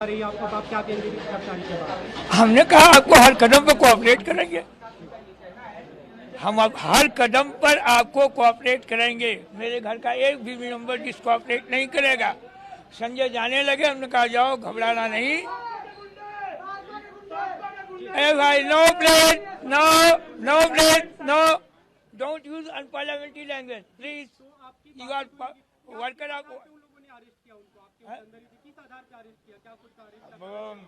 आप क्या कहेंगे गिरफ्तारी के बाद? हमने कहा आपको हर कदम पर कोऑपरेट करेंगे, हम अब हर कदम पर आपको कोऑपरेट करेंगे। मेरे घर का एक भी मेंबर डिसकोऑपरेट नहीं करेगा। संजय जाने लगे, हमने कहा जाओ, घबराना नहीं। ए भाई, no plate, no, no plate, no, don't use unparliamentary language please. You are worker of.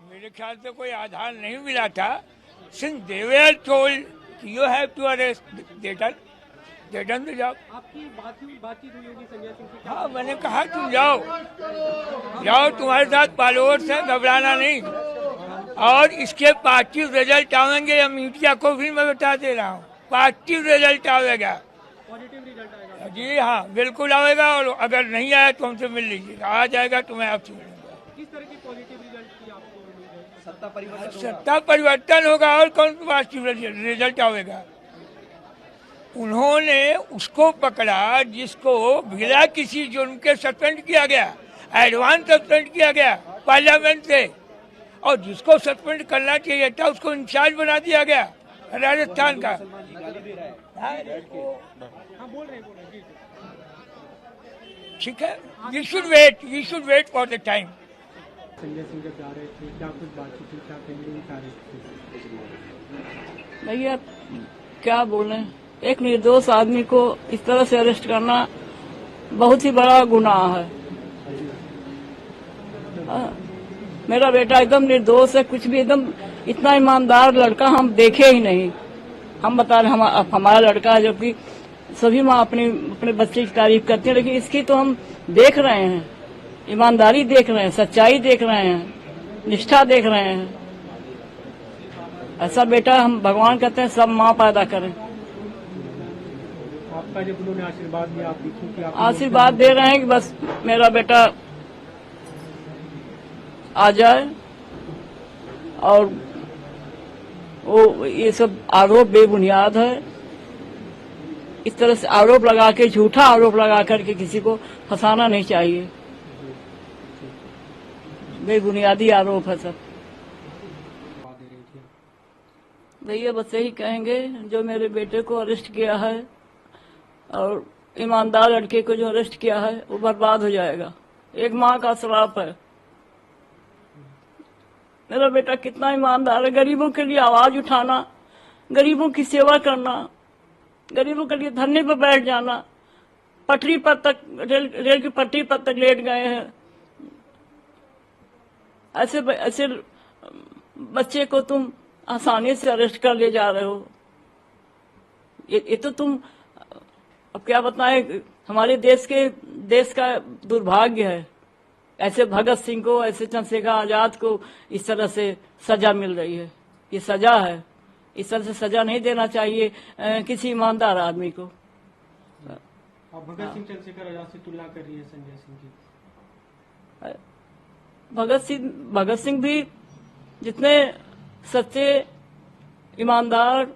मेरे ख्याल से कोई आधार नहीं मिला था। Since they were told you have to arrest detain the job. आपकी बातचीत हुई होगी संजय सिंह से? हाँ, मैंने कहा तुम जाओ, तुम्हारे साथ फॉलोअर्स हैं, घबराना नहीं। और इसके पॉजिटिव रिजल्ट आएंगे, या मीडिया को भी मैं बता दे रहा हूँ, पॉजिटिव रिजल्ट आएगा। पॉजिटिव रिजल्ट आएगा? जी हाँ, बिल्कुल आएगा। और अगर नहीं आया तो हमसे मिल लीजिएगा, आ जाएगा तो मैं आपसे मिलूंगा। किस तरह की पॉजिटिव रिजल्ट की आपको उम्मीद है? सत्ता परिवर्तन होगा और कौन सा पॉजिटिव रिजल्ट आएगा। उन्होंने उसको पकड़ा जिसको बिना किसी जुर्म के सस्पेंड किया गया, एडवांस सस्पेंड किया गया पार्लियामेंट से, और जिसको सस्पेंड करना चाहिए था उसको इंचार्ज बना दिया गया राजस्थान का। हाँ, बोल रहे जी। ठीक है, you should wait for the time. Sanjay Singh जब जा रहे थे, क्या कुछ बातचीत हुई, क्या कहेंगे? भैया क्या बोले, एक निर्दोष आदमी को इस तरह से अरेस्ट करना बहुत ही बड़ा गुनाह है। मेरा बेटा एकदम निर्दोष है, कुछ भी, एकदम इतना ईमानदार लड़का हम देखे ही नहीं। हम बता रहे हमारा लड़का है, जबकि सभी माँ अपने बच्चे की तारीफ करती है, लेकिन इसकी तो हम देख रहे हैं, ईमानदारी देख रहे हैं, सच्चाई देख रहे हैं, निष्ठा देख रहे हैं। ऐसा बेटा हम भगवान कहते हैं सब माँ पैदा करें। आपका जब उन्होंने आशीर्वाद दिया, आप देखो कि आप आशीर्वाद दे रहे हैं कि बस मेरा बेटा आ जाए, और वो ये सब आरोप बेबुनियाद है। इस तरह से आरोप लगा के, झूठा आरोप लगा करके किसी को फंसाना नहीं चाहिए। बेबुनियादी आरोप है सब। भैया बस यही कहेंगे, जो मेरे बेटे को अरेस्ट किया है और ईमानदार लड़के को जो अरेस्ट किया है वो बर्बाद हो जाएगा। एक माँ का श्राप है। मेरा बेटा कितना ईमानदार है, गरीबों के लिए आवाज उठाना, गरीबों की सेवा करना, गरीबों के लिए धरने पर बैठ जाना, पटरी पर तक, रेल की पटरी पर तक लेट गए हैं। ऐसे बच्चे को तुम आसानी से अरेस्ट कर ले जा रहे हो। ये तो तुम, अब क्या बताएं, हमारे देश का दुर्भाग्य है। ऐसे भगत सिंह को, ऐसे चंद्रशेखर आजाद को इस तरह से सजा मिल रही है। ये सजा है, इस तरह से सजा नहीं देना चाहिए किसी ईमानदार आदमी को। आप भगत सिंह, चंद्रशेखर आजाद से तुलना कर रही है संजय सिंह की? भगत सिंह भी जितने सच्चे, ईमानदार,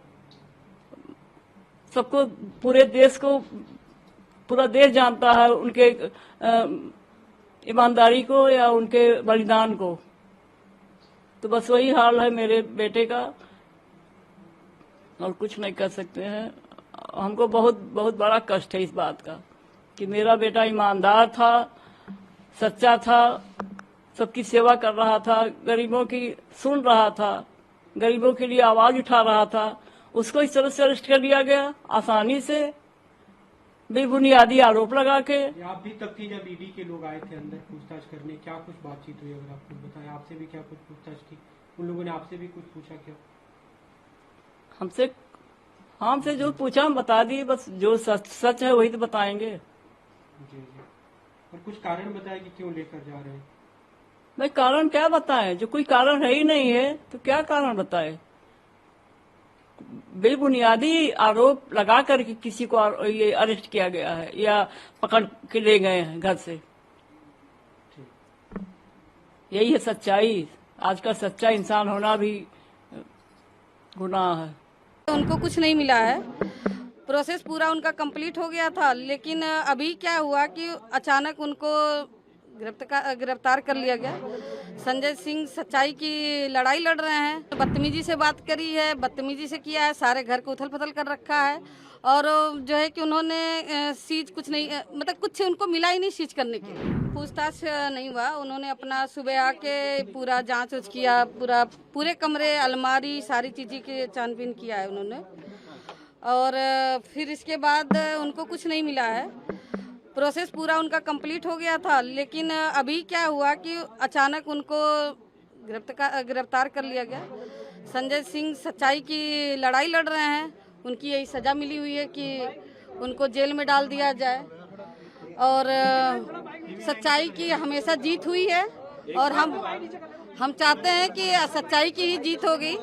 सबको, पूरे देश को, पूरा देश जानता है उनके ईमानदारी को या उनके बलिदान को। तो बस वही हाल है मेरे बेटे का, और कुछ नहीं कर सकते हैं। हमको बहुत बहुत बड़ा कष्ट है इस बात का कि मेरा बेटा ईमानदार था, सच्चा था, सबकी सेवा कर रहा था, गरीबों की सुन रहा था, गरीबों के लिए आवाज उठा रहा था, उसको इस तरह से अरेस्ट कर लिया गया आसानी से, बेबुनियादी आरोप लगा के। आप भी तब थी जब ईडी के लोग आए थे अंदर पूछताछ करने, क्या कुछ बातचीत हुई? अगर आप कुछ बताएं, आपसे भी क्या कुछ पूछताछ की? उन लोगों ने आपसे भी कुछ पूछा क्या? हमसे जो पूछा हम बता दिए, बस जो सच है वही तो बताएंगे। जी। और कुछ कारण बताए कि क्यों लेकर जा रहे हैं? भाई कारण क्या बताएं, जो कोई कारण है ही नहीं है तो क्या कारण बताए। बेबुनियादी आरोप लगा करके किसी को ये अरेस्ट किया गया है या पकड़ के ले गए हैं घर से। यही है सच्चाई। आज का सच्चा इंसान होना भी गुनाह है। उनको कुछ नहीं मिला है, प्रोसेस पूरा उनका कंप्लीट हो गया था, लेकिन अभी क्या हुआ कि अचानक उनको गिरफ्तार कर लिया गया। संजय सिंह सच्चाई की लड़ाई लड़ रहे हैं। बदतमीजी से बात करी है, बदतमीजी से किया है, सारे घर को उथल पुथल कर रखा है। और जो है कि उन्होंने सीज कुछ नहीं, मतलब कुछ उनको मिला ही नहीं सीज करने के लिए। पूछताछ नहीं हुआ। उन्होंने अपना सुबह आके पूरा जांच उच किया, पूरे कमरे, अलमारी, सारी चीज़ें की छानबीन किया है उन्होंने। और फिर इसके बाद उनको कुछ नहीं मिला है। प्रोसेस पूरा उनका कंप्लीट हो गया था, लेकिन अभी क्या हुआ कि अचानक उनको गिरफ्तार कर लिया गया। संजय सिंह सच्चाई की लड़ाई लड़ रहे हैं। उनकी यही सज़ा मिली हुई है कि उनको जेल में डाल दिया जाए। और सच्चाई की हमेशा जीत हुई है और हम चाहते हैं कि सच्चाई की ही जीत होगी।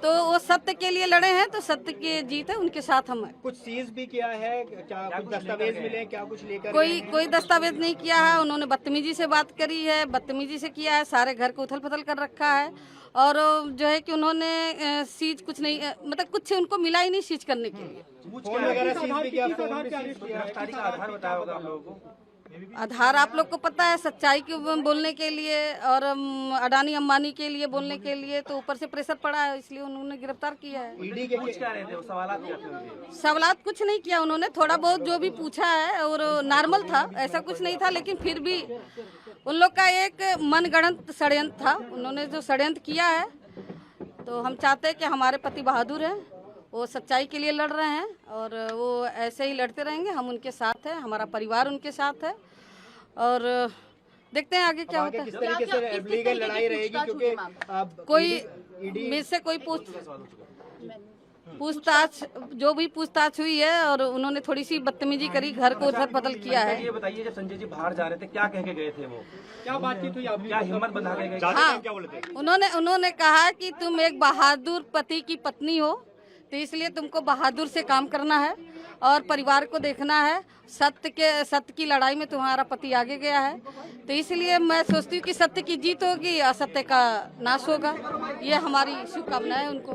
तो वो सत्य के लिए लड़े हैं, तो सत्य की जीत है, उनके साथ हम हैं। कुछ सीज भी किया है क्या? कुछ दस्तावेज मिले, क्या कुछ लेकर? कोई दस्तावेज नहीं किया है। उन्होंने बदतमीजी से बात करी है, बदतमीजी से किया है, सारे घर को उथल पुथल कर रखा है। और जो है कि उन्होंने सीज कुछ नहीं, मतलब कुछ उनको मिला ही नहीं सीज करने के लिए। फोन वगैरह सीज भी किया, फोन भी सीज किया। गिरफ्तारी का आधार बताया होगा आप लोगों को? आधार आप लोग को पता है, सच्चाई के बोलने के लिए और अडानी अंबानी के लिए बोलने के लिए तो ऊपर से प्रेशर पड़ा है, इसलिए उन्होंने गिरफ्तार किया है। ईडी के पूछ क्या रहे थे, वो सवालात क्या थे उनके? सवालात कुछ नहीं किया उन्होंने, थोड़ा बहुत जो भी पूछा है और नॉर्मल था, ऐसा कुछ नहीं था। लेकिन फिर भी उन लोग का एक मनगढ़ंत षड्यंत्र था। उन्होंने जो षड्यंत्र किया है, तो हम चाहते हैं कि हमारे पति बहादुर हैं, वो सच्चाई के लिए लड़ रहे हैं और वो ऐसे ही लड़ते रहेंगे। हम उनके साथ हैं, हमारा परिवार उनके साथ है। और देखते हैं आगे क्या होता है। किस तरीके से लीगल लड़ाई रहेगी, क्योंकि कोई मुझसे कोई पूछताछ जो भी पूछताछ हुई है और उन्होंने थोड़ी सी बदतमीजी करी, घर को उथल पुथल किया है। ये बताइए, जब संजय जी बाहर जा रहे थे क्या कह के गए थे? वो क्या बातचीत हुई आपकी? क्या हिम्मत बंधा के गए? हाँ, उन्होंने कहा कि तुम एक बहादुर पति की पत्नी हो, तो इसलिए तुमको बहादुर से काम करना है और परिवार को देखना है। सत्य की लड़ाई में तुम्हारा पति आगे गया है, तो इसलिए मैं सोचती हूँ कि सत्य की जीत होगी, असत्य का नाश होगा। ये हमारी शुभकामना है उनको।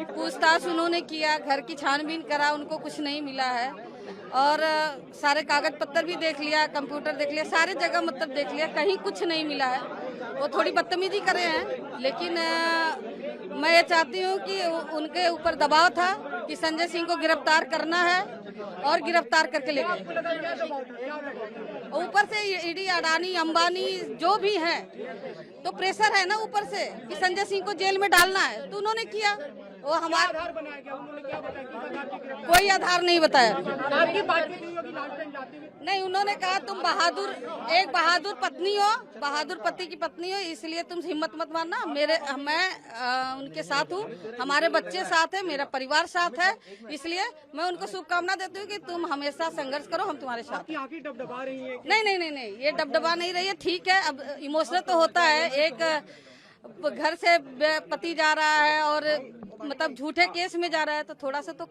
पूछताछ उन्होंने किया, घर की छानबीन करा, उनको कुछ नहीं मिला है। और सारे कागज पत्तर भी देख लिया, कंप्यूटर देख लिया, सारे जगह मतलब देख लिया, कहीं कुछ नहीं मिला है। वो थोड़ी बदतमीजी करे हैं, लेकिन मैं ये चाहती हूँ कि उनके ऊपर दबाव था कि संजय सिंह को गिरफ्तार करना है और गिरफ्तार करके ले गए। ऊपर से ईडी, अडानी, अंबानी जो भी हैं, तो प्रेशर है ना ऊपर से कि संजय सिंह को जेल में डालना है, तो उन्होंने किया। वो हमारा कोई आधार नहीं बताया। नहीं, उन्होंने कहा तुम एक बहादुर पत्नी हो, बहादुर पति की पत्नी हो, इसलिए तुम हिम्मत मत मारना। मैं उनके साथ हूँ, हमारे बच्चे साथ है, मेरा परिवार साथ है, इसलिए मैं उनको शुभकामना देती हूँ कि तुम हमेशा संघर्ष करो, हम तुम्हारे साथ हैं। आंखें डबडबा रही हैं? नहीं, ये डबडबा नहीं रही है, ठीक है। अब इमोशनल तो होता है, एक घर से पति जा रहा है और मतलब झूठे केस में जा रहा है, तो थोड़ा सा तो